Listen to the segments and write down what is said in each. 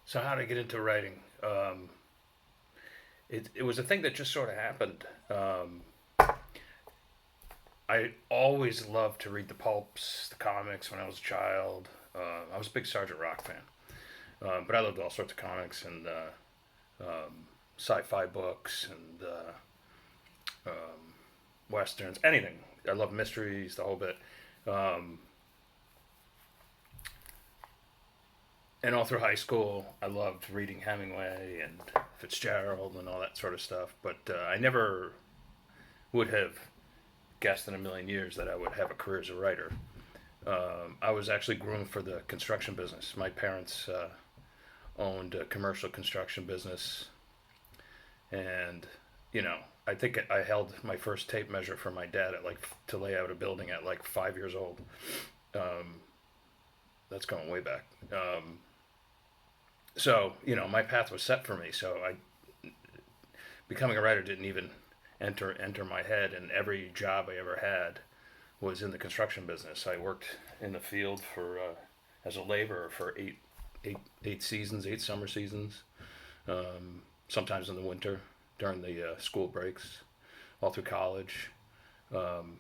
So how did I get into writing? It was a thing that just sort of happened. I always loved to read the pulps, the comics when I was a child. I was a big Sergeant Rock fan, but I loved all sorts of comics and sci-fi books and westerns, anything. I love mysteries, the whole bit. Um, and all through high school, I loved reading Hemingway and Fitzgerald and all that sort of stuff. But I never would have guessed in a million years that I would have a career as a writer. I was actually groomed for the construction business. My parents owned a commercial construction business, and you know, I think I held my first tape measure for my dad at like to lay out a building at like 5 years old. Um, that's going way back. So my path was set for me. So I becoming a writer didn't even enter my head, and every job I ever had was in the construction business. I worked in the field for as a laborer for eight seasons, 8 summer seasons. Sometimes in the winter during the school breaks, all through college. Um,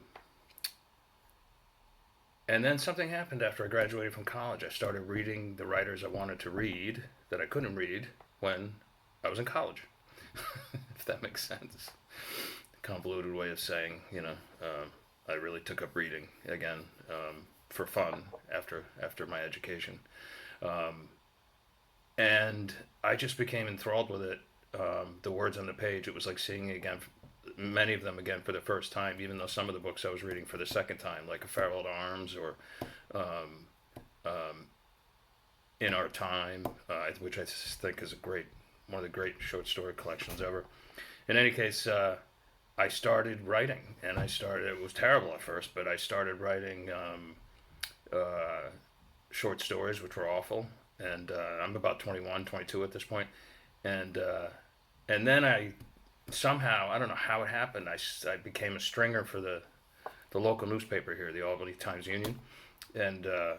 and then something happened after I graduated from college. I started reading the writers I wanted to read that I couldn't read when I was in college, if that makes sense. Convoluted way of saying, I really took up reading again for fun after my education, um, and I just became enthralled with it. The words on the page, it was like seeing it again, many of them again for the first time. Even though some of the books I was reading for the second time, like A Farewell to Arms or um, um, In Our Time, which I think is one of the great short story collections ever. In any case, I started writing, and it was terrible at first, but I started writing uh, short stories, which were awful. And I'm about 21, 22 at this point. And, uh, and then somehow, I don't know how it happened, I became a stringer for the local newspaper here, the Albany Times Union, and a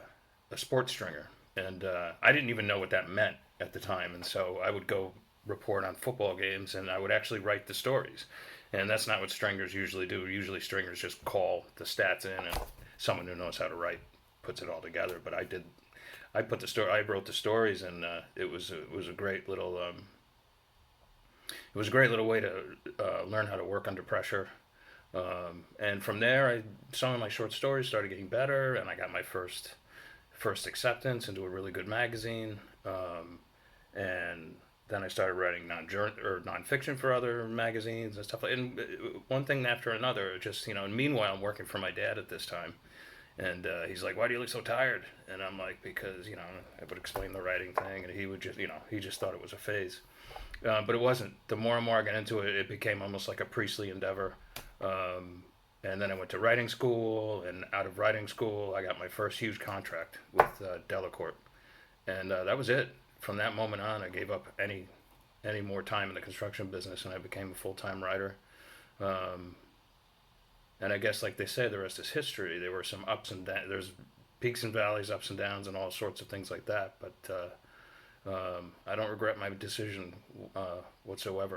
sports stringer. And I didn't even know what that meant at the time. And so I would go report on football games, and I would actually write the stories. And that's not what stringers usually do. Usually, stringers just call the stats in, and someone who knows how to write puts it all together. But I did. I put the story. I wrote the stories, and it was a great little it was a great little way to learn how to work under pressure. And from there, some of my short stories started getting better, and I got my first acceptance into a really good magazine. And then I started writing nonfiction for other magazines and stuff. And one thing after another, just and meanwhile, I'm working for my dad at this time, and he's like, "Why do you look so tired?" And I'm like, "Because I would explain the writing thing, and he would just he just thought it was a phase, but it wasn't. The more and more I got into it, it became almost like a priestly endeavor." Um, and then I went to writing school, and out of writing school, I got my first huge contract with Delacorte, and that was it. From that moment on, I gave up any more time in the construction business, and I became a full time writer. Um, and I guess, like they say, the rest is history. There were some ups and downs. There's peaks and valleys, ups and downs, and all sorts of things like that. But I don't regret my decision whatsoever.